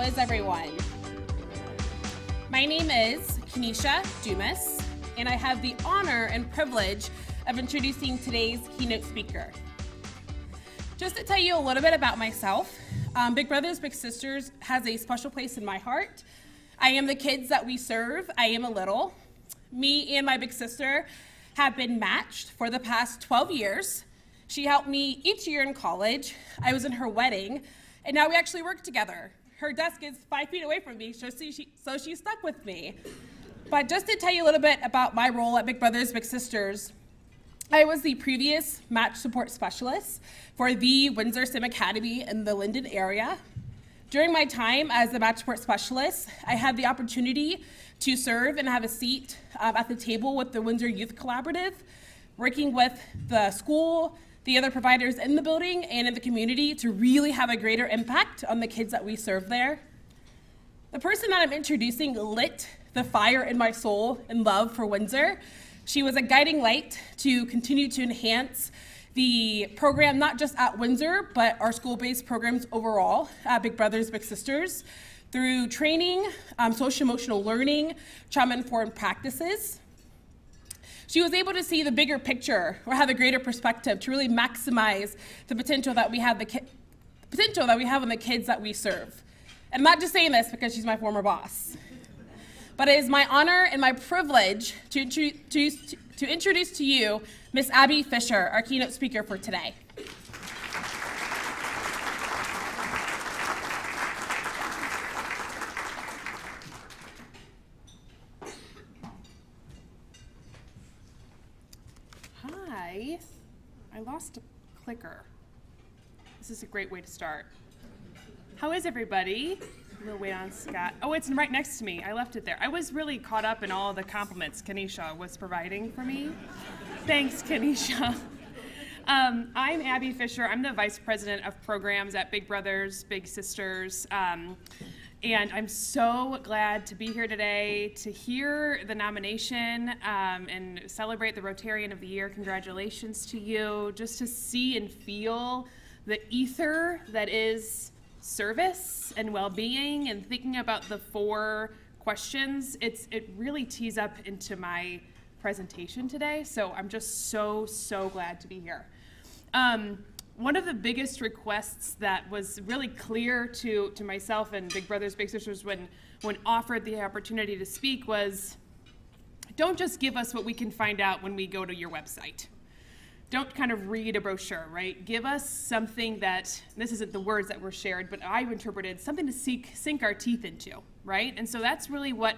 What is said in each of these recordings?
is everyone? My name is Kenesha Dumas, and I have the honor and privilege of introducing today's keynote speaker. Just to tell you a little bit about myself, Big Brothers Big Sisters has a special place in my heart. I am the kids that we serve. I am a little. Me and my big sister have been matched for the past 12 years. She helped me each year in college. I was in her wedding, and now we actually work together. Her desk is 5 feet away from me, so she stuck with me. But just to tell you a little bit about my role at Big Brothers Big Sisters, I was the previous match support specialist for the Windsor STEM Academy in the Linden area. During my time as the match support specialist, I had the opportunity to serve and have a seat at the table with the Windsor Youth Collaborative, working with the school, the other providers in the building and in the community to really have a greater impact on the kids that we serve there. The person that I'm introducing lit the fire in my soul and love for Windsor. She was a guiding light to continue to enhance the program, not just at Windsor, but our school-based programs overall at Big Brothers Big Sisters through training, social-emotional learning, trauma-informed practices. She was able to see the bigger picture or have a greater perspective to really maximize the potential that we have in the kids that we serve. And I'm not just saying this because she's my former boss, but it is my honor and my privilege to introduce to you Miss Abby Fisher, our keynote speaker for today. Hi, I lost a clicker. This is a great way to start. How is everybody? We'll wait on Scott. Oh, it's right next to me. I left it there. I was really caught up in all the compliments Kenesha was providing for me. Thanks, Kenesha. I'm Abby Fisher. I'm the Vice President of Programs at Big Brothers Big Sisters. And I'm so glad to be here today to hear the nomination and celebrate the Rotarian of the Year. Congratulations to you. Just to see and feel the ether that is service and well-being and thinking about the 4 questions, it really tees up into my presentation today. So I'm just so glad to be here. One of the biggest requests that was really clear to myself and Big Brothers Big Sisters when offered the opportunity to speak was, don't just give us what we can find out when we go to your website. Don't kind of read a brochure, right? Give us something that, this isn't the words that were shared, but I've interpreted something to sink our teeth into, right? And so that's really what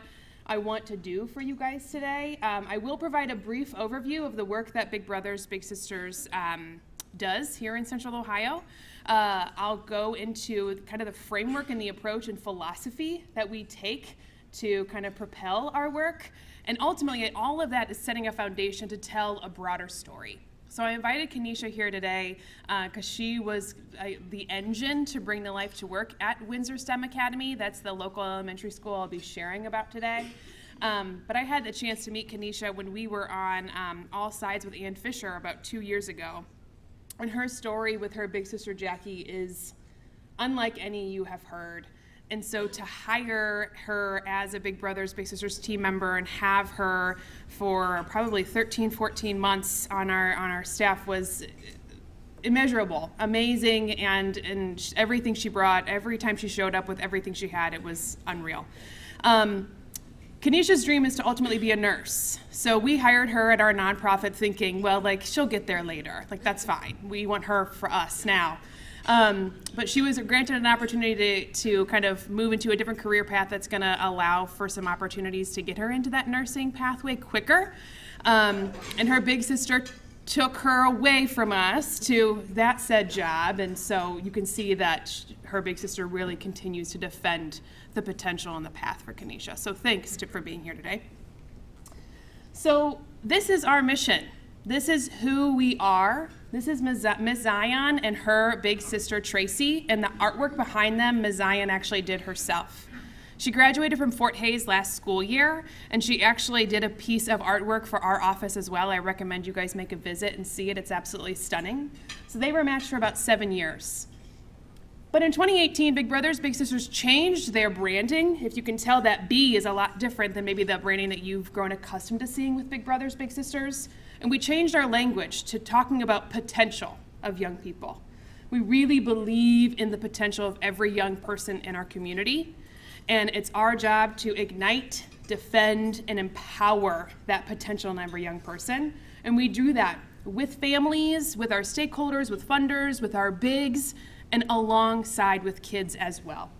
I want to do for you guys today. I will provide a brief overview of the work that Big Brothers Big Sisters does here in Central Ohio. I'll go into kind of the framework and the approach and philosophy that we take to kind of propel our work. And ultimately, all of that is setting a foundation to tell a broader story. So I invited Kenesha here today because she was the engine to bring the life to work at Windsor STEM Academy. That's the local elementary school I'll be sharing about today. But I had the chance to meet Kenesha when we were on All Sides with Ann Fisher about 2 years ago. And her story with her big sister Jackie is unlike any you have heard. And so to hire her as a Big Brothers Big Sisters team member and have her for probably 13, 14 months on our staff was immeasurable, amazing, and everything she brought, every time she showed up with everything she had, it was unreal. Kenesha's dream is to ultimately be a nurse. So we hired her at our nonprofit thinking, well, like, she'll get there later. Like, that's fine. We want her for us now. But she was granted an opportunity to kind of move into a different career path that's going to allow for some opportunities to get her into that nursing pathway quicker. And her big sister took her away from us to that said job. And so you can see that her big sister really continues to defend the potential and the path for Kenesha. So thanks for being here today. So this is our mission. This is who we are. This is Ms. Zion and her big sister Tracy, and the artwork behind them, Ms. Zion actually did herself. She graduated from Fort Hays last school year, and she actually did a piece of artwork for our office as well. I recommend you guys make a visit and see it. It's absolutely stunning. So they were matched for about 7 years. But in 2018, Big Brothers Big Sisters changed their branding. If you can tell, that B is a lot different than maybe the branding that you've grown accustomed to seeing with Big Brothers Big Sisters. And we changed our language to talking about potential of young people. We really believe in the potential of every young person in our community, and it's our job to ignite, defend, and empower that potential in every young person. And we do that with families, with our stakeholders, with funders, with our bigs, and alongside with kids as well.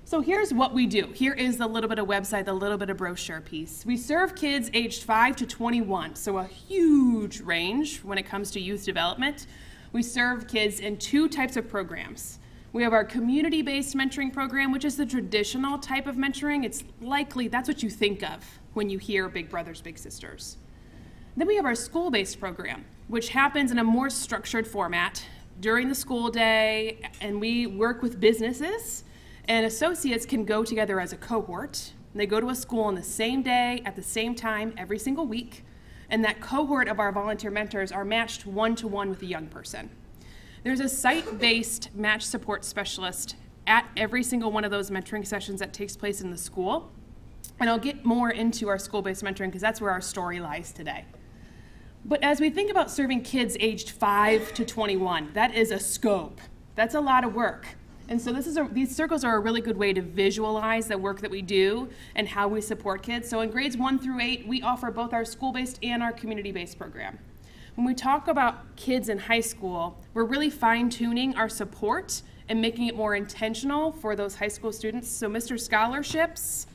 So here's what we do. Here is the little bit of website, the little bit of brochure piece. We serve kids aged 5 to 21, so a huge range when it comes to youth development. We serve kids in 2 types of programs. We have our community-based mentoring program, which is the traditional type of mentoring. It's likely that's what you think of when you hear Big Brothers Big Sisters. Then we have our school-based program, which happens in a more structured format during the school day, and we work with businesses, and associates can go together as a cohort. They go to a school on the same day at the same time every single week, and that cohort of our volunteer mentors are matched one-to-one with a young person. There's a site-based match support specialist at every single one of those mentoring sessions that takes place in the school, and I'll get more into our school-based mentoring because that's where our story lies today. But as we think about serving kids aged 5 to 21, that is a scope. That's a lot of work. And so these circles are a really good way to visualize the work that we do and how we support kids. So in grades 1 through 8, we offer both our school-based and our community-based program. When we talk about kids in high school, we're really fine-tuning our support and making it more intentional for those high school students. So Mr. Scholarships,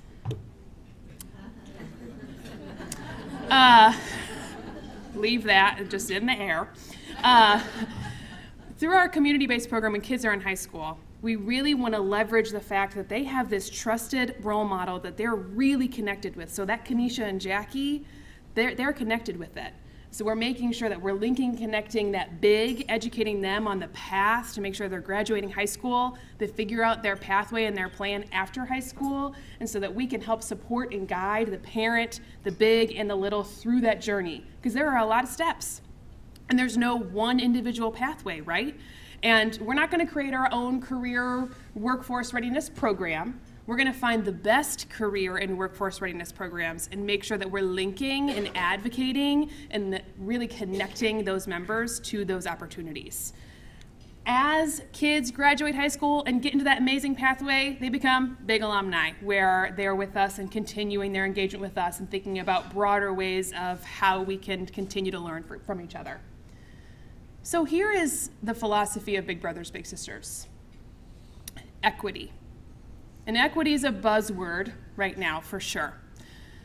leave that just in the air. Through our community-based program when kids are in high school, we really want to leverage the fact that they have this trusted role model that they're really connected with. So that Kenesha and Jackie, they're connected with it. So we're making sure that we're linking, connecting that big, educating them on the path to make sure they're graduating high school, they figure out their pathway and their plan after high school, and so that we can help support and guide the parent, the big, and the little through that journey. Because there are a lot of steps, and there's no one individual pathway, right? And we're not going to create our own career workforce readiness program. We're going to find the best career and workforce readiness programs and make sure that we're linking and advocating and really connecting those members to those opportunities. As kids graduate high school and get into that amazing pathway, they become big alumni, where they're with us and continuing their engagement with us and thinking about broader ways of how we can continue to learn from each other. So here is the philosophy of Big Brothers Big Sisters. Equity. And equity is a buzzword right now, for sure.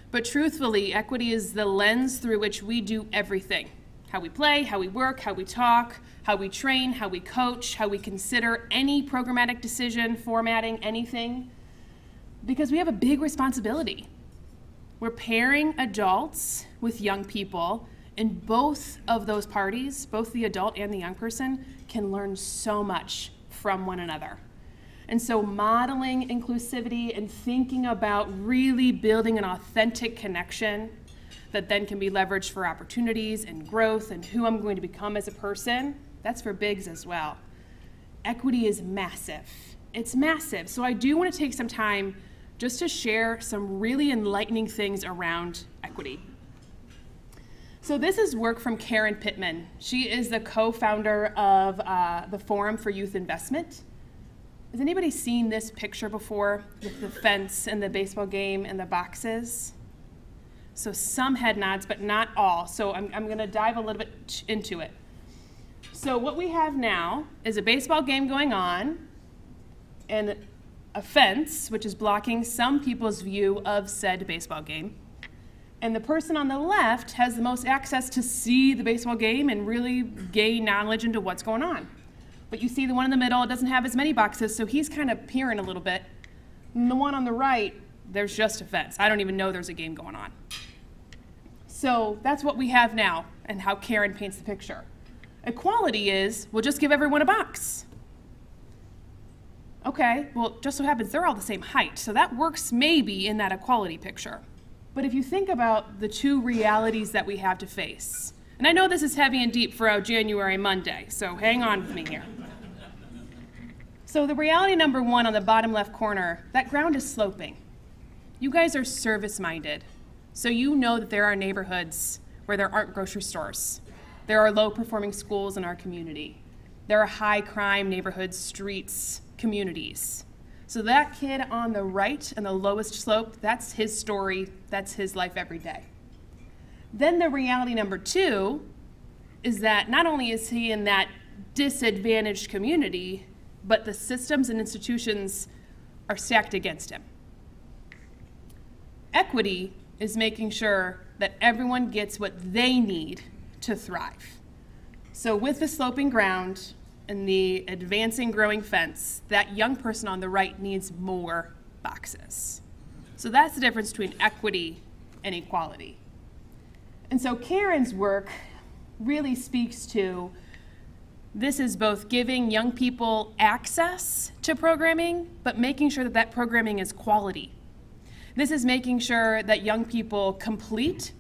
But truthfully, equity is the lens through which we do everything. How we play, how we work, how we talk, how we train, how we coach, how we consider any programmatic decision, formatting, anything. Because we have a big responsibility. We're pairing adults with young people, and both of those parties, both the adult and the young person, can learn so much from one another. And so modeling inclusivity and thinking about really building an authentic connection that then can be leveraged for opportunities and growth and who I'm going to become as a person, that's for bigs as well. Equity is massive. It's massive. So I do want to take some time just to share some really enlightening things around equity. So this is work from Karen Pittman. She is the co-founder of the Forum for Youth Investment. Has anybody seen this picture before with the fence and the baseball game and the boxes? So some head nods, but not all. So I'm going to dive a little bit into it. So what we have now is a baseball game going on and a fence, which is blocking some people's view of said baseball game. And the person on the left has the most access to see the baseball game and really gain knowledge into what's going on. But you see the one in the middle, it doesn't have as many boxes, so he's kind of peering a little bit. And the one on the right, there's just a fence. I don't even know there's a game going on. So that's what we have now and how Karen paints the picture. Equality is, we'll just give everyone a box. Okay, well, just so happens they're all the same height, so that works maybe in that equality picture. But if you think about the two realities that we have to face, and I know this is heavy and deep for a January Monday, so hang on with me here. So the reality number one on the bottom left corner, that ground is sloping. You guys are service-minded, so you know that there are neighborhoods where there aren't grocery stores. There are low-performing schools in our community. There are high-crime neighborhoods, streets, communities. So that kid on the right and the lowest slope, that's his story, that's his life every day. Then the reality number two is that not only is he in that disadvantaged community, but the systems and institutions are stacked against him. Equity is making sure that everyone gets what they need to thrive. So with the sloping ground and the advancing growing fence, that young person on the right needs more boxes. So that's the difference between equity and equality. And so Karen's work really speaks to this is both giving young people access to programming, but making sure that that programming is quality. This is making sure that young people complete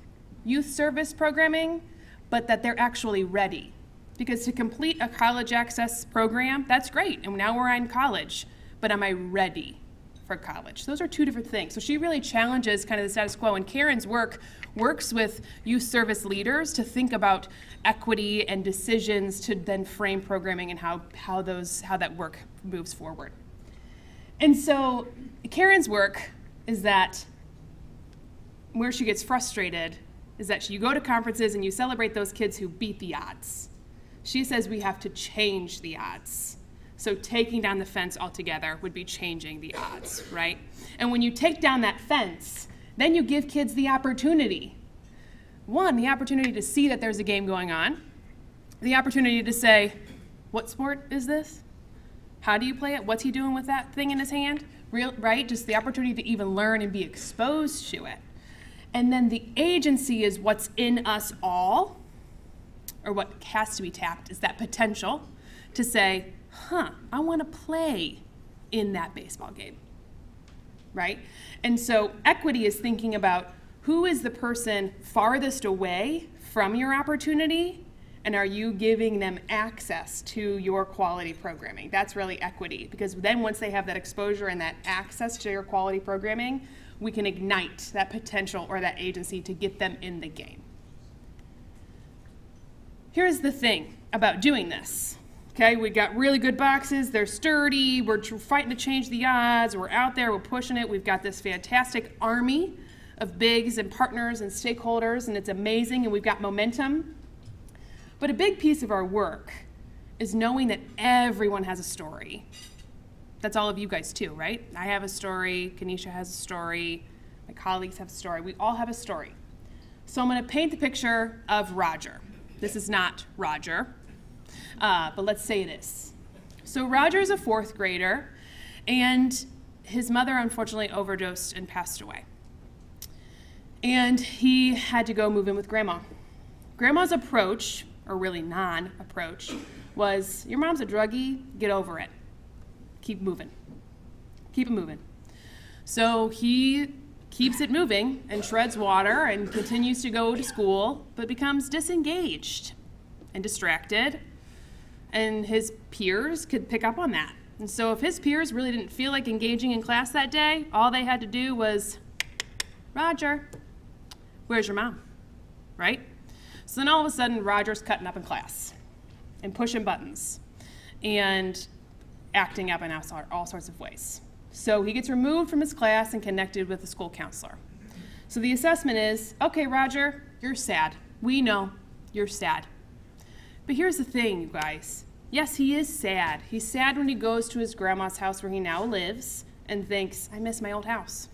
youth service programming, but that they're actually ready. Because to complete a college access program, that's great, and now we're in college, but am I ready for college? Those are two different things. So she really challenges kind of the status quo, and Karen's work works with youth service leaders to think about equity and decisions to then frame programming and how that work moves forward. And so Karen's work is that where she gets frustrated is that you go to conferences and you celebrate those kids who beat the odds. She says we have to change the odds. So taking down the fence altogether would be changing the odds, right? And when you take down that fence, then you give kids the opportunity. One, the opportunity to see that there's a game going on. The opportunity to say, what sport is this? How do you play it? What's he doing with that thing in his hand? Right? Just the opportunity to even learn and be exposed to it. And then the agency is what's in us all, or what has to be tapped is that potential to say, I want to play in that baseball game, right? And so equity is thinking about who is the person farthest away from your opportunity, and are you giving them access to your quality programming? That's really equity, because then once they have that exposure and that access to your quality programming, we can ignite that potential or that agency to get them in the game. Here's the thing about doing this. Okay, we got really good boxes, they're sturdy, we're fighting to change the odds, we're out there, we're pushing it, we've got this fantastic army of bigs and partners and stakeholders, and it's amazing, and we've got momentum. But a big piece of our work is knowing that everyone has a story. That's all of you guys too, right? I have a story, Kanisha has a story, my colleagues have a story, we all have a story. So I'm gonna paint the picture of Roger. This is not Roger. But let's say it is. So Roger is a 4th grader, and his mother unfortunately overdosed and passed away. And he had to go move in with Grandma. Grandma's approach, or really non-approach, was, your mom's a druggie, get over it. Keep moving. Keep it moving. So he keeps it moving and shreds water and continues to go to school, but becomes disengaged and distracted. And his peers could pick up on that. And so if his peers really didn't feel like engaging in class that day, all they had to do was, Roger, where's your mom? Right? So then all of a sudden, Roger's cutting up in class and pushing buttons and acting up in all sorts of ways. So he gets removed from his class and connected with the school counselor. So the assessment is, okay, Roger, you're sad. We know you're sad. But here's the thing, you guys. Yes, he is sad. He's sad when he goes to his grandma's house where he now lives and thinks, I miss my old house.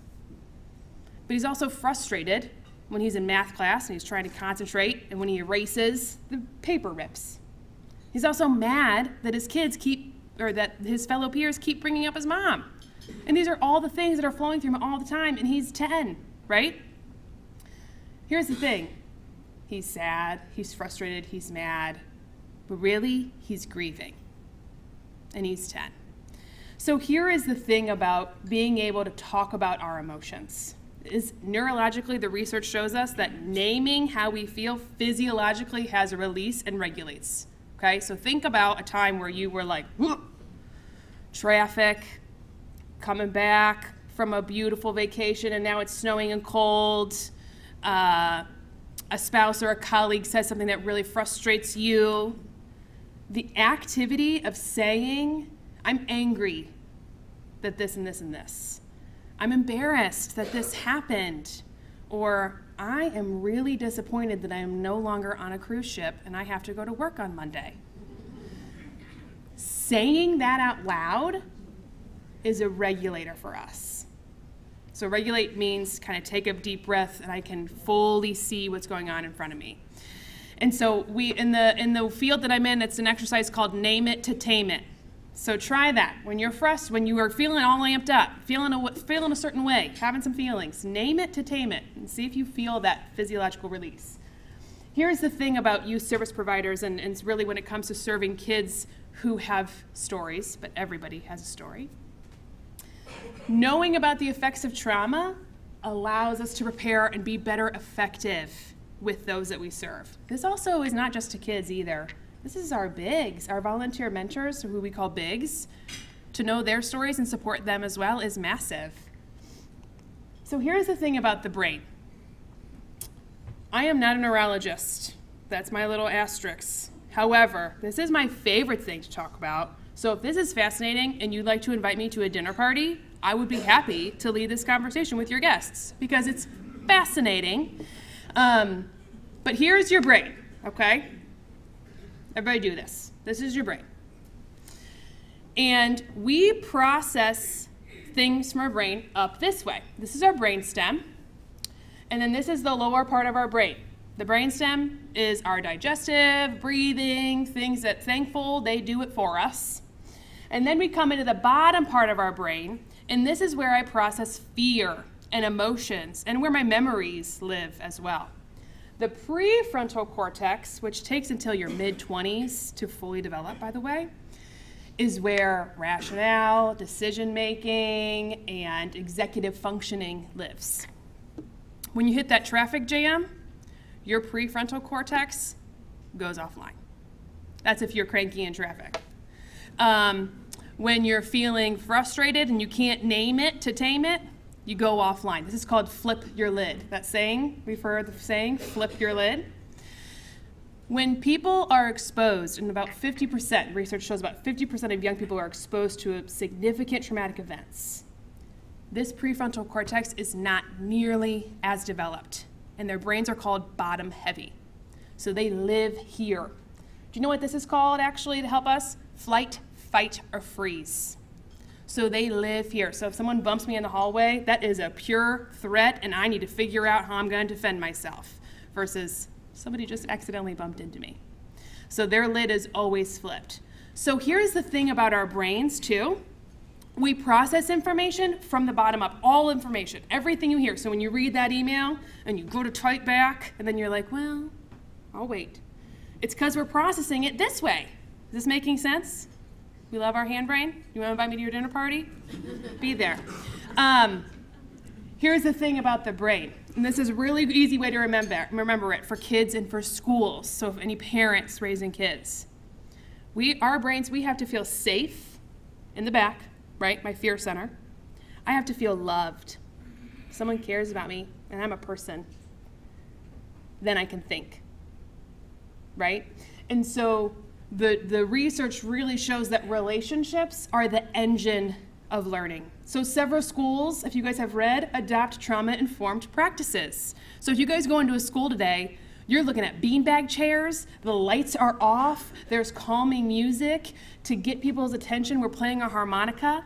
But he's also frustrated when he's in math class and he's trying to concentrate, and when he erases, the paper rips. He's also mad that that his fellow peers keep bringing up his mom. And these are all the things that are flowing through him all the time, and he's 10, right? Here's the thing. He's sad, he's frustrated, he's mad, but really, he's grieving, and he's 10. So here is the thing about being able to talk about our emotions. Is neurologically, the research shows us that naming how we feel physiologically has a release and regulates, okay? So think about a time where you were like, whoop, traffic, coming back from a beautiful vacation and now it's snowing and cold, a spouse or a colleague says something that really frustrates you. The activity of saying, I'm angry that this and this and this. I'm embarrassed that this happened. Or I am really disappointed that I am no longer on a cruise ship and I have to go to work on Monday. Saying that out loud is a regulator for us. So regulate means kind of take a deep breath and I can fully see what's going on in front of me. And so in the field that I'm in, it's an exercise called Name It to Tame It. So try that. When you're frustrated, when you are feeling all amped up, feeling a certain way, having some feelings, name it to tame it and see if you feel that physiological release. Here's the thing about youth service providers, and it's really when it comes to serving kids who have stories, but everybody has a story. Knowing about the effects of trauma allows us to prepare and be better effective with those that we serve. This also is not just to kids either. This is our bigs, our volunteer mentors, who we call bigs. To know their stories and support them as well is massive. So here's the thing about the brain. I am not a neurologist. That's my little asterisk. However, this is my favorite thing to talk about. So if this is fascinating and you'd like to invite me to a dinner party, I would be happy to lead this conversation with your guests because it's fascinating. But here's your brain, okay? Everybody do this. This is your brain. And we process things from our brain up this way. This is our brain stem. And then this is the lower part of our brain. The brain stem is our digestive, breathing, things that, thankful, they do it for us. And then we come into the bottom part of our brain, and this is where I process fear and emotions, and where my memories live as well. The prefrontal cortex, which takes until your mid-20s to fully develop, by the way, is where rationale, decision-making, and executive functioning lives. When you hit that traffic jam, your prefrontal cortex goes offline. That's if you're cranky in traffic. When you're feeling frustrated and you can't name it to tame it, you go offline. This is called flip your lid. That saying, we've heard the saying, flip your lid. When people are exposed, and about 50%, research shows about 50% of young people are exposed to significant traumatic events, this prefrontal cortex is not nearly as developed, and their brains are called bottom heavy. So they live here. Do you know what this is called, actually, to help us? Flight, fight, or freeze. So they live here. So if someone bumps me in the hallway, that is a pure threat, and I need to figure out how I'm going to defend myself, versus somebody just accidentally bumped into me. So their lid is always flipped. So here's the thing about our brains, too. We process information from the bottom up, all information, everything you hear. So when you read that email and you go to type back, and then you're like, well, I'll wait. It's because we're processing it this way. Is this making sense? We love our hand brain. You want to invite me to your dinner party? Be there. Here's the thing about the brain. And this is a really easy way to remember it for kids and for schools. So if any parents raising kids. Our brains, we have to feel safe in the back, right? My fear center. I have to feel loved. Someone cares about me and I'm a person. Then I can think, right? And so the research really shows that relationships are the engine of learning. So several schools, if you guys have read, adopt trauma-informed practices. So if you guys go into a school today, you're looking at beanbag chairs, the lights are off, there's calming music to get people's attention. We're playing a harmonica.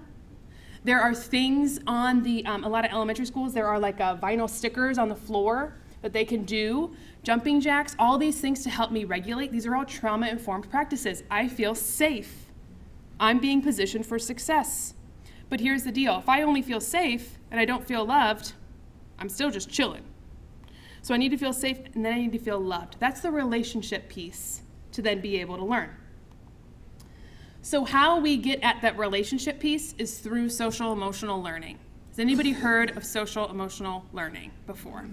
There are things on a lot of elementary schools, there are like vinyl stickers on the floor that they can do, jumping jacks, all these things to help me regulate. These are all trauma-informed practices. I feel safe. I'm being positioned for success. But here's the deal. If I only feel safe and I don't feel loved, I'm still just chilling. So I need to feel safe and then I need to feel loved. That's the relationship piece to then be able to learn. So how we get at that relationship piece is through social emotional learning. Has anybody heard of social emotional learning before?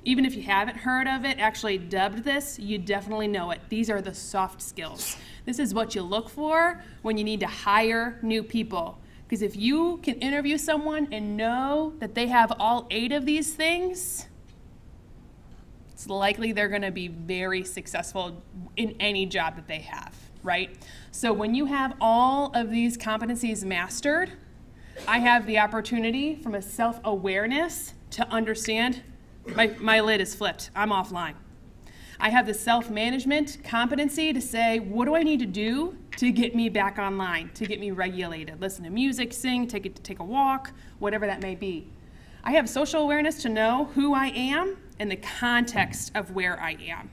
Even if you haven't heard of it, actually dubbed this, you definitely know it. These are the soft skills. This is what you look for when you need to hire new people. Because if you can interview someone and know that they have all 8 of these things, it's likely they're going to be very successful in any job that they have, right? So when you have all of these competencies mastered, I have the opportunity from a self-awareness to understand my lid is flipped. I'm offline. I have the self-management competency to say, what do I need to do to get me back online, to get me regulated? Listen to music, sing, take a walk, whatever that may be. I have social awareness to know who I am and the context of where I am.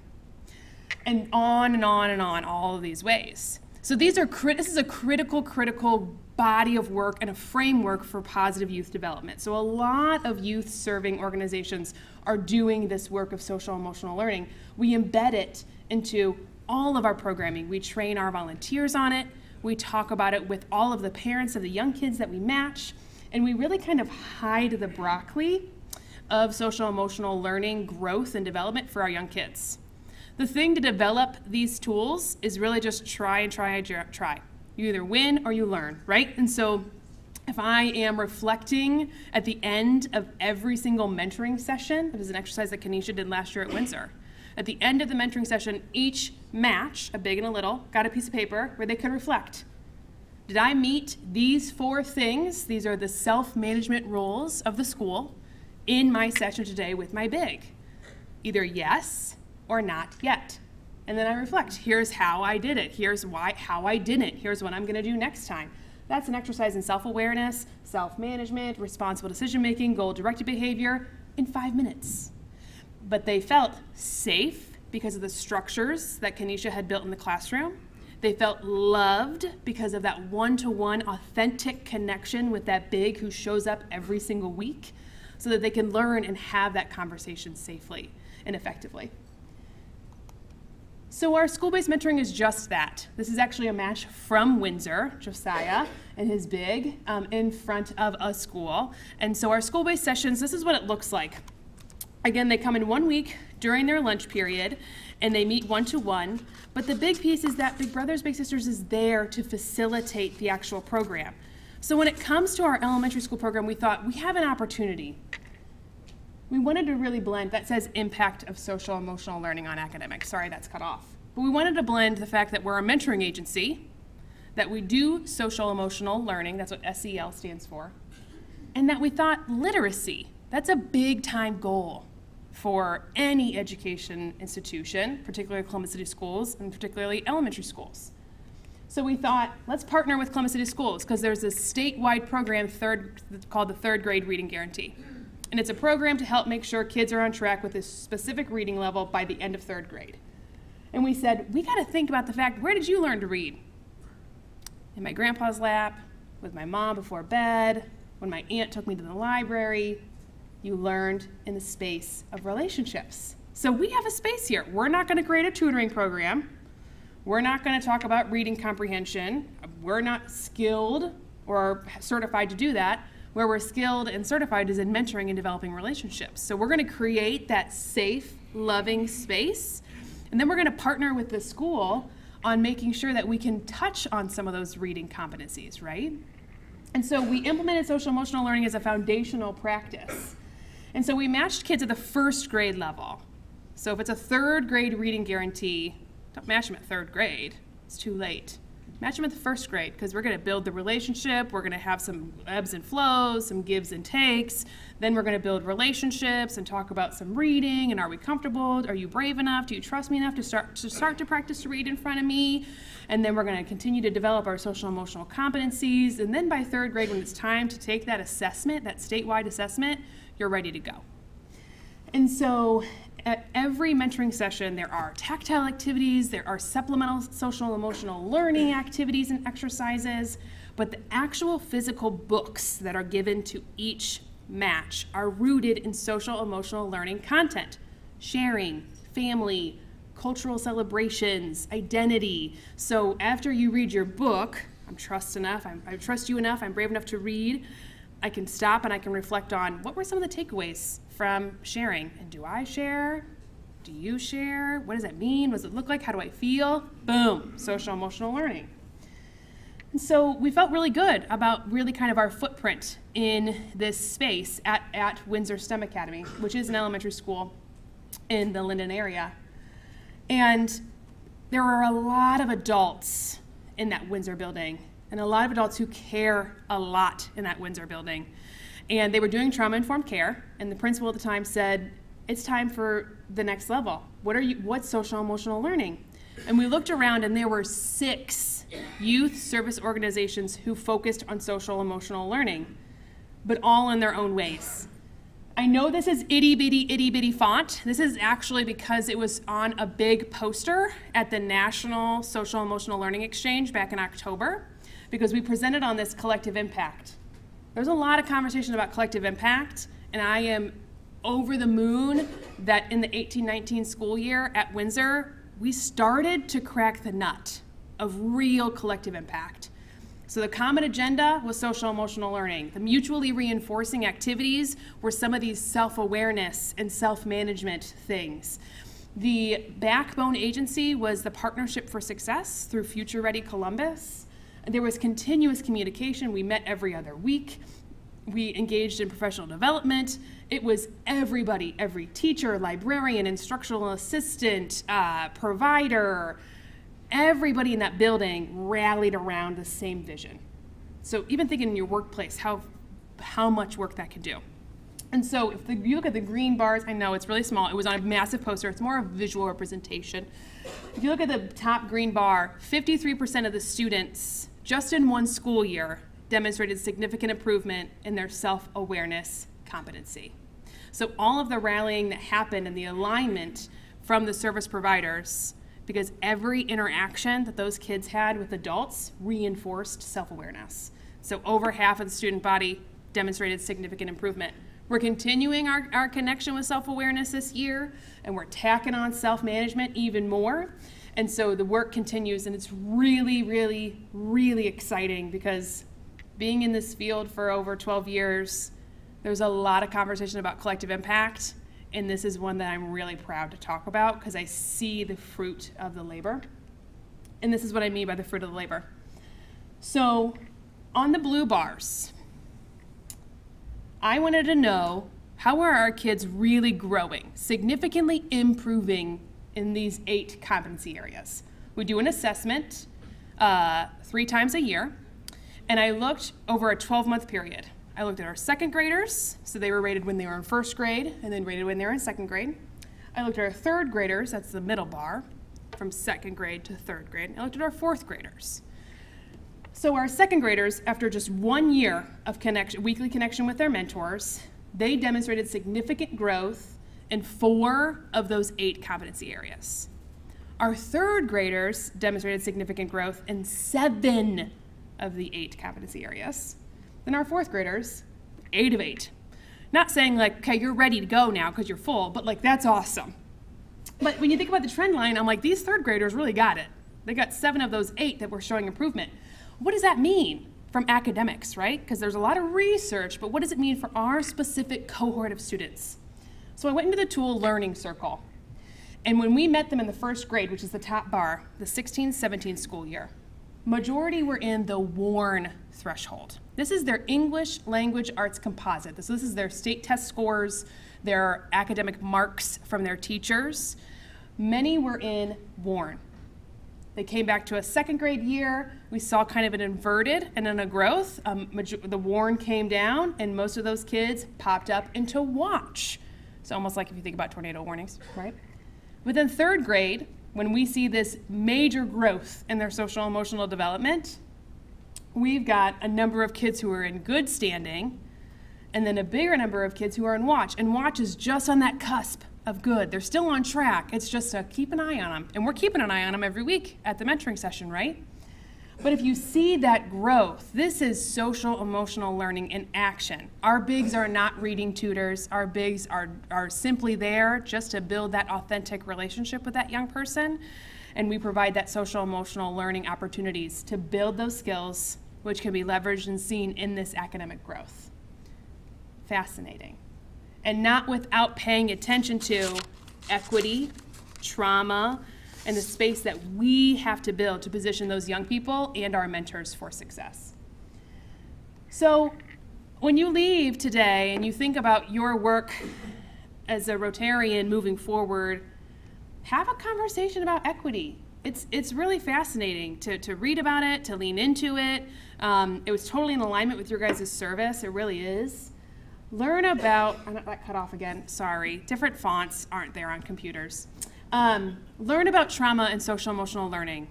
And on and on and on, all of these ways. So this is a critical body of work and a framework for positive youth development. So a lot of youth serving organizations are doing this work of social emotional learning. We embed it into all of our programming. We train our volunteers on it. We talk about it with all of the parents of the young kids that we match. And we really kind of hide the broccoli of social emotional learning, growth, and development for our young kids. The thing to develop these tools is really just try and try and try. You either win or you learn, right? And so if I am reflecting at the end of every single mentoring session, it was an exercise that Kenesha did last year at Windsor. At the end of the mentoring session, each match, a big and a little, got a piece of paper where they could reflect. Did I meet these 4 things? These are the self-management roles of the school in my session today with my big. Either yes or not yet. And then I reflect, here's how I did it, here's how I didn't, here's what I'm gonna do next time. That's an exercise in self-awareness, self-management, responsible decision-making, goal-directed behavior in 5 minutes. But they felt safe because of the structures that Kenesha had built in the classroom. They felt loved because of that one-to-one authentic connection with that big who shows up every single week so that they can learn and have that conversation safely and effectively. So our school-based mentoring is just that. This is actually a match from Windsor, Josiah and his big, in front of a school. And so our school-based sessions, this is what it looks like. Again, they come in 1 week during their lunch period, and they meet one-to-one. But the big piece is that Big Brothers Big Sisters is there to facilitate the actual program. So when it comes to our elementary school program, we thought we have an opportunity. We wanted to really blend, that says impact of social emotional learning on academics. Sorry, that's cut off. But we wanted to blend the fact that we're a mentoring agency, that we do social emotional learning, that's what SEL stands for, and that we thought literacy, that's a big time goal for any education institution, particularly Columbus City Schools and particularly elementary schools. So we thought, let's partner with Columbus City Schools because there's a statewide program called the Third Grade Reading Guarantee. And it's a program to help make sure kids are on track with a specific reading level by the end of 3rd grade. And we said, we got to think about the fact, where did you learn to read? In my grandpa's lap, with my mom before bed, when my aunt took me to the library. You learned in the space of relationships. So we have a space here. We're not going to create a tutoring program. We're not going to talk about reading comprehension. We're not skilled or certified to do that. Where we're skilled and certified is in mentoring and developing relationships. So we're going to create that safe, loving space, and then we're going to partner with the school on making sure that we can touch on some of those reading competencies, right? And so we implemented social emotional learning as a foundational practice. And so we matched kids at the 1st grade level. So if it's a 3rd grade reading guarantee, don't match them at 3rd grade, it's too late. Match them at the 1st grade because we're going to build the relationship, we're going to have some ebbs and flows, some gives and takes, then we're going to build relationships and talk about some reading and are we comfortable, are you brave enough, do you trust me enough to start to practice to read in front of me, and then we're going to continue to develop our social emotional competencies, and then by 3rd grade when it's time to take that assessment, that statewide assessment, you're ready to go. And so at every mentoring session, there are tactile activities, there are supplemental social emotional learning activities and exercises, but the actual physical books that are given to each match are rooted in social emotional learning content, sharing, family, cultural celebrations, identity. So after you read your book, I trust you enough, I'm brave enough to read, I can stop and I can reflect on what were some of the takeaways from sharing. And do I share? Do you share? What does that mean? What does it look like? How do I feel? Boom, social emotional learning. And so we felt really good about really kind of our footprint in this space at Windsor STEM Academy, which is an elementary school in the Linden area. And there are a lot of adults in that Windsor building, and a lot of adults who care a lot in that Windsor building. And they were doing trauma-informed care, and the principal at the time said, it's time for the next level. What's social emotional learning? And we looked around, and there were 6 youth service organizations who focused on social emotional learning, but all in their own ways. I know this is itty bitty font. This is actually because it was on a big poster at the National Social Emotional Learning Exchange back in October, because we presented on this collective impact. There's a lot of conversation about collective impact, and I am over the moon that in the 18-19 school year at Windsor, we started to crack the nut of real collective impact. So the common agenda was social emotional learning. The mutually reinforcing activities were some of these self-awareness and self-management things. The backbone agency was the Partnership for Success through Future Ready Columbus. There was continuous communication. We met every other week. We engaged in professional development. It was everybody, every teacher, librarian, instructional assistant, provider, everybody in that building rallied around the same vision. So even thinking in your workplace, how much work that can do. And so if you look at the green bars, I know it's really small, it was on a massive poster, it's more of a visual representation. If you look at the top green bar, 53% of the students, just in one school year, demonstrated significant improvement in their self-awareness competency. So all of the rallying that happened and the alignment from the service providers, because every interaction that those kids had with adults reinforced self-awareness. So over half of the student body demonstrated significant improvement. We're continuing our connection with self-awareness this year, and we're tacking on self-management even more. And so the work continues, and it's really, really, really exciting, because being in this field for over 12 years, there's a lot of conversation about collective impact. And this is one that I'm really proud to talk about, because I see the fruit of the labor. And this is what I mean by the fruit of the labor. So on the blue bars, I wanted to know, how are our kids really growing, significantly improving in these 8 competency areas? We do an assessment 3 times a year, and I looked over a 12-month period. I looked at our second graders, so they were rated when they were in first grade, and then rated when they were in second grade. I looked at our third graders, that's the middle bar, from second grade to third grade. I looked at our fourth graders. So our second graders, after just 1 year of weekly connection with their mentors, they demonstrated significant growth in 4 of those 8 competency areas. Our third graders demonstrated significant growth in 7 of the 8 competency areas. Then our fourth graders, 8 of 8. Not saying like, okay, you're ready to go now because you're full, but like, that's awesome. But when you think about the trend line, I'm like, these third graders really got it. They got 7 of those 8 that were showing improvement. What does that mean from academics, right? Because there's a lot of research, but what does it mean for our specific cohort of students? So I went into the tool Learning Circle. And when we met them in the first grade, which is the top bar, the 16-17 school year, majority were in the WARN threshold. This is their English Language Arts Composite. This is their state test scores, their academic marks from their teachers. Many were in WARN. They came back to a second grade year. We saw kind of an inverted and then a growth. The WARN came down, and most of those kids popped up into WATCH. It's almost like if you think about tornado warnings, right? Within third grade, when we see this major growth in their social emotional development, we've got a number of kids who are in good standing, and then a bigger number of kids who are in WATCH. And WATCH is just on that cusp of good. They're still on track. It's just to keep an eye on them. And we're keeping an eye on them every week at the mentoring session, right? But if you see that growth, this is social emotional learning in action. Our bigs are not reading tutors. Our bigs are simply there just to build that authentic relationship with that young person. And we provide that social emotional learning opportunities to build those skills, which can be leveraged and seen in this academic growth. Fascinating. and not without paying attention to equity, trauma, and the space that we have to build to position those young people and our mentors for success. So when you leave today and you think about your work as a Rotarian moving forward, have a conversation about equity. It's really fascinating to read about it, to lean into it. It was totally in alignment with your guys' service. It really is. Learn about, that cut off again, sorry. Different fonts aren't there on computers. Learn about trauma and social emotional learning.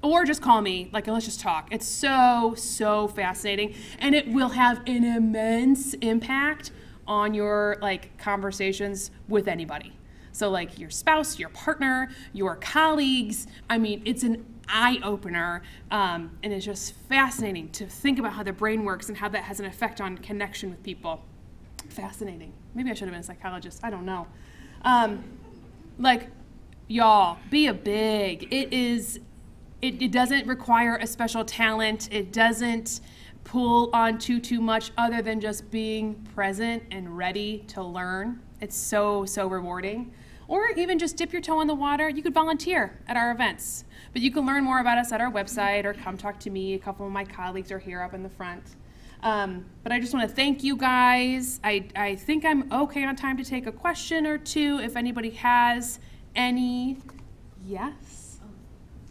Or just call me, like, let's just talk. It's so fascinating, and it will have an immense impact on your conversations with anybody. So like your spouse, your partner, your colleagues. I mean, it's an eye-opener, and it's just fascinating to think about how the brain works and how that has an effect on connection with people. Fascinating. Maybe I should have been a psychologist. I don't know. Y'all, be a big. It doesn't require a special talent. It doesn't pull on too much other than just being present and ready to learn. It's so rewarding. Or even just dip your toe in the water. You could volunteer at our events. But you can learn more about us at our website or come talk to me. A couple of my colleagues are here up in the front. But I just want to thank you guys. I think I'm okay on time to take a question or two if anybody has any. Yes?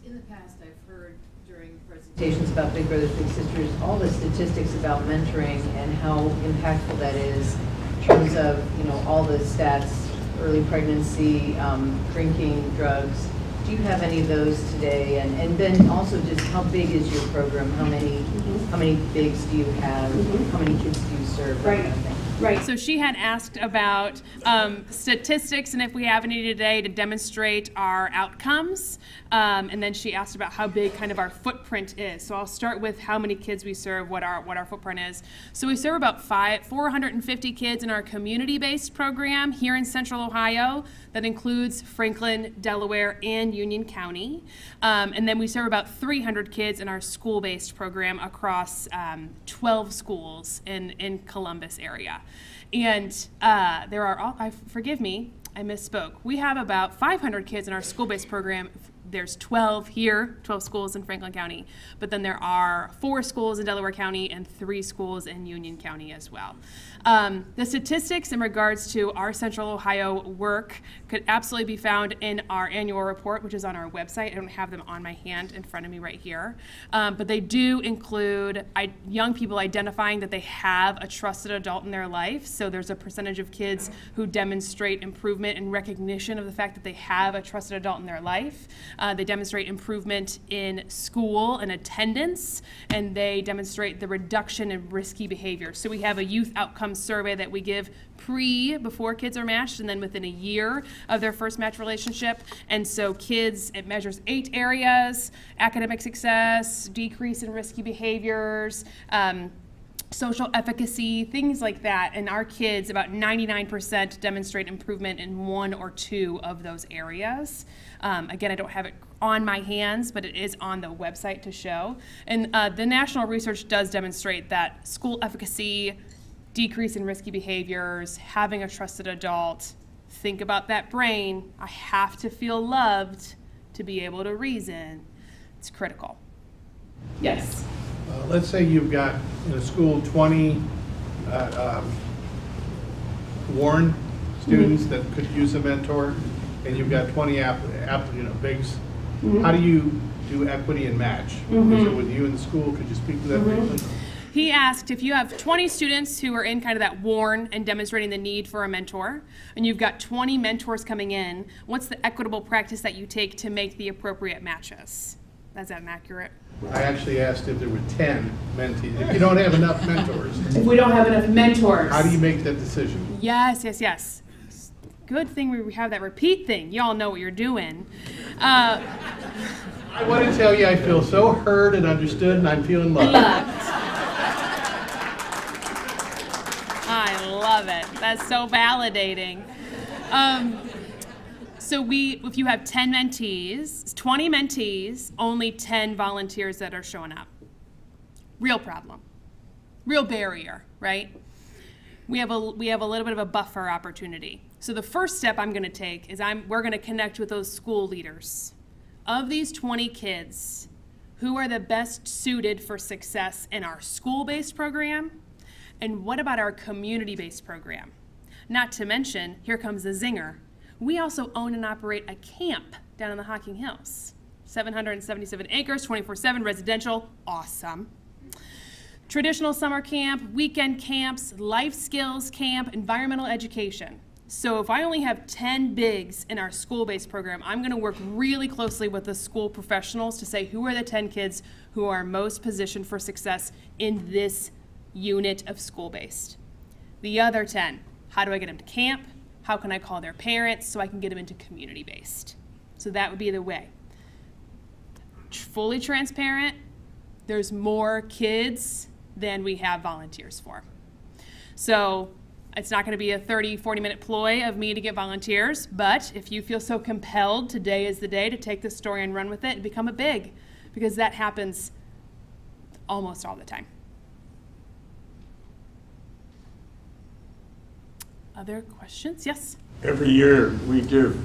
In the past, I've heard during presentations about Big Brothers Big Sisters all the statistics about mentoring and how impactful that is in terms of all the stats, early pregnancy, drinking, drugs. Do you have any of those today? And then also just how big is your program? How many bigs do you have? How many kids do you serve? Right. Kind of thing. Right. So she had asked about statistics and if we have any today to demonstrate our outcomes. And then she asked about how big kind of our footprint is. So I'll start with how many kids we serve, what our footprint is. So we serve about 450 kids in our community-based program here in Central Ohio. That includes Franklin, Delaware, and Union County. And then we serve about 300 kids in our school-based program across 12 schools in Columbus area. And there are, forgive me, I misspoke. We have about 500 kids in our school-based program. There's 12 here, 12 schools in Franklin County, but then there are 4 schools in Delaware County and 3 schools in Union County as well. The statistics in regards to our Central Ohio work could absolutely be found in our annual report, which is on our website. I don't have them on my hand in front of me right here, but they do include young people identifying that they have a trusted adult in their life. So there's a percentage of kids who demonstrate improvement and recognition of the fact that they have a trusted adult in their life. They demonstrate improvement in school and attendance, and they demonstrate the reduction in risky behavior. So we have a youth outcome survey that we give before kids are matched, and then within a year of their first match relationship. And so kids, it measures 8 areas: academic success, decrease in risky behaviors, social efficacy, things like that. And our kids, about 99% demonstrate improvement in 1 or 2 of those areas. Again, I don't have it on my hands, but it is on the website to show. And the national research does demonstrate that school efficacy, decrease in risky behaviors, having a trusted adult, think about that brain. I have to feel loved to be able to reason. It's critical. Yes? Let's say you've got in a school 20 Warren students that could use a mentor, and you've got 20 bigs. How do you do equity and match? Is it with you in the school? Could you speak to that briefly? He asked if you have 20 students who are in kind of that Warren and demonstrating the need for a mentor, and you've got 20 mentors coming in, what's the equitable practice that you take to make the appropriate matches? Is that inaccurate? I actually asked if there were 10 mentees. If you don't have enough mentors. If we don't have enough mentors. How do you make that decision? Yes. Good thing we have that repeat thing. Y'all know what you're doing. I want to tell you I feel so heard and understood, and I'm feeling loved. I love it. That's so validating. So if you have 10 mentees, 20 mentees, only 10 volunteers that are showing up. Real problem. Real barrier, right? we have a little bit of a buffer opportunity. So the first step I'm going to take is we're going to connect with those school leaders. Of these 20 kids, who are the best suited for success in our school-based program? And what about our community-based program? Not to mention, here comes the zinger. We also own and operate a camp down in the Hocking Hills. 777 acres, 24/7 residential, awesome. Traditional summer camp, weekend camps, life skills camp, environmental education. So if I only have 10 bigs in our school-based program, I'm going to work really closely with the school professionals to say who are the 10 kids who are most positioned for success in this unit of school-based. The other 10, how do I get them to camp? How can I call their parents so I can get them into community-based? So that would be the way. Fully transparent, there's more kids than we have volunteers for. So it's not going to be a 30, 40-minute ploy of me to get volunteers, but if you feel so compelled, today is the day to take this story and run with it and become a big, because that happens almost all the time. Other questions? Yes? Every year we give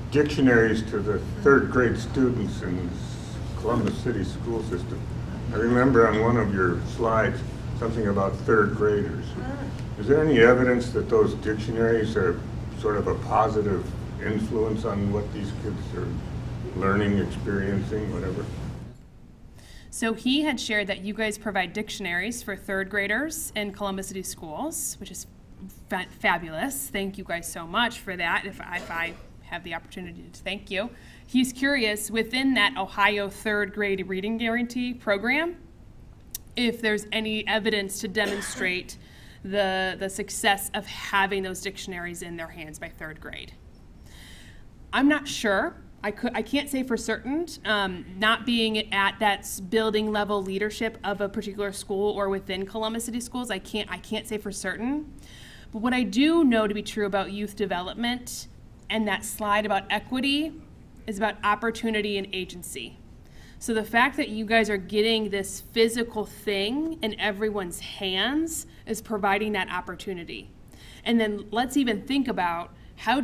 dictionaries to the third grade students in Columbus City school system. I remember on one of your slides something about third graders. Is there any evidence that those dictionaries are sort of a positive influence on what these kids are learning, experiencing, whatever? So he had shared that you guys provide dictionaries for third graders in Columbus City schools, which is fabulous. Thank you guys so much for that, if I have the opportunity to thank you. He's curious, within that Ohio third grade reading guarantee program, if there's any evidence to demonstrate the success of having those dictionaries in their hands by third grade. I'm not sure. I can't say for certain, not being at that building level leadership of a particular school or within Columbus City Schools, I can't say for certain. But what I do know to be true about youth development and that slide about equity is about opportunity and agency. So the fact that you guys are getting this physical thing in everyone's hands is providing that opportunity. And then let's even think about how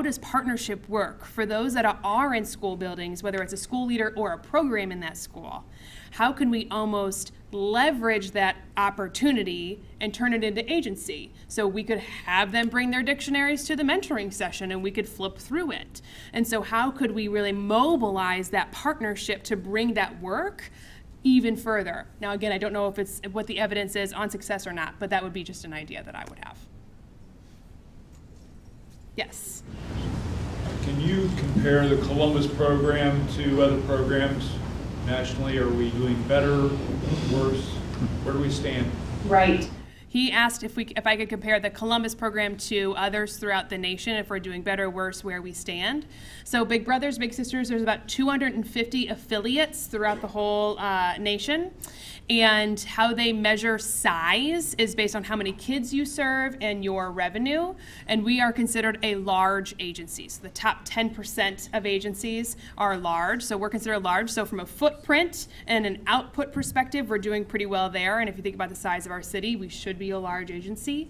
does partnership work for those that are in school buildings, whether it's a school leader or a program in that school? How can we almost leverage that opportunity and turn it into agency? So we could have them bring their dictionaries to the mentoring session and we could flip through it. And so how could we really mobilize that partnership to bring that work even further? Now again, I don't know if it's what the evidence is on success or not, but that would be just an idea that I would have. Yes. Can you compare the Columbus program to other programs nationally? Are we doing better, worse? Where do we stand? Right. He asked if I could compare the Columbus program to others throughout the nation, if we're doing better, worse, where we stand. So Big Brothers, Big Sisters, there's about 250 affiliates throughout the whole nation. And how they measure size is based on how many kids you serve and your revenue. And we are considered a large agency. So the top 10% of agencies are large. So we're considered large. So from a footprint and an output perspective, we're doing pretty well there. And if you think about the size of our city, we should be a large agency.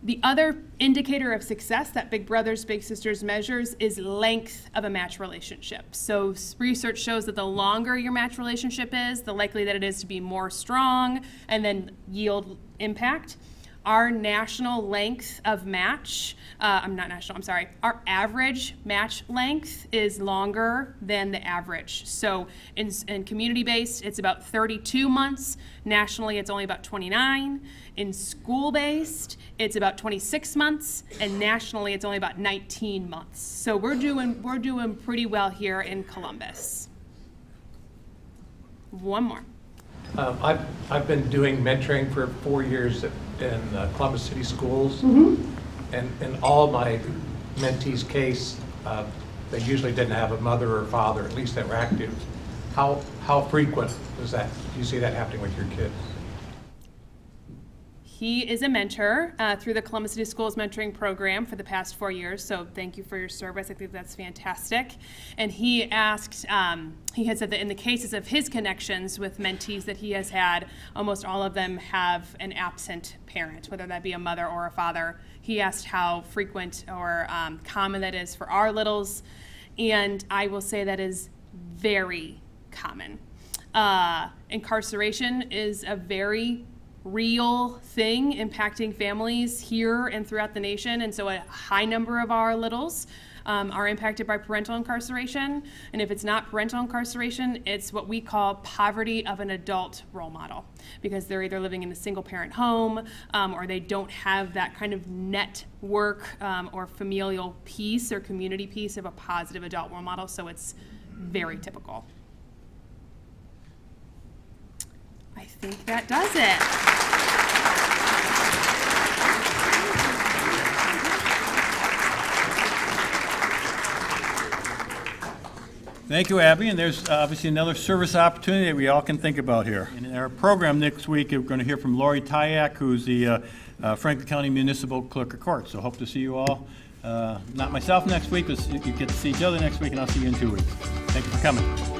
The other indicator of success that Big Brothers Big Sisters measures is length of a match relationship. So research shows that the longer your match relationship is, the likely that it is to be more strong and then yield impact. Our national length of match, our average match length is longer than the average. So in community-based, it's about 32 months. Nationally, it's only about 29. In school-based, it's about 26 months, and nationally, it's only about 19 months. So we're doing pretty well here in Columbus. One more. I've been doing mentoring for 4 years in Columbus City Schools, and in all my mentees' case, they usually didn't have a mother or father, at least that were active. How frequent is that? Do you see that happening with your kids? He is a mentor through the Columbus City Schools mentoring program for the past 4 years, so thank you for your service. I think that's fantastic. And he asked, he had said that in the cases of his connections with mentees that he has had, almost all of them have an absent parent, whether that be a mother or a father. He asked how frequent or common that is for our littles, and I will say that is very common. Incarceration is a very real thing impacting families here and throughout the nation, and so a high number of our littles are impacted by parental incarceration. And if it's not parental incarceration, it's what we call poverty of an adult role model, because they're either living in a single parent home or they don't have that kind of network or familial piece or community piece of a positive adult role model, so it's very typical. I think that does it. Thank you, Abby, and there's obviously another service opportunity that we all can think about here. In our program next week, we're going to hear from Lori Tyak, who's the Franklin County Municipal Clerk of Court. So hope to see you all, not myself next week, but you get to see each other next week, and I'll see you in 2 weeks. Thank you for coming.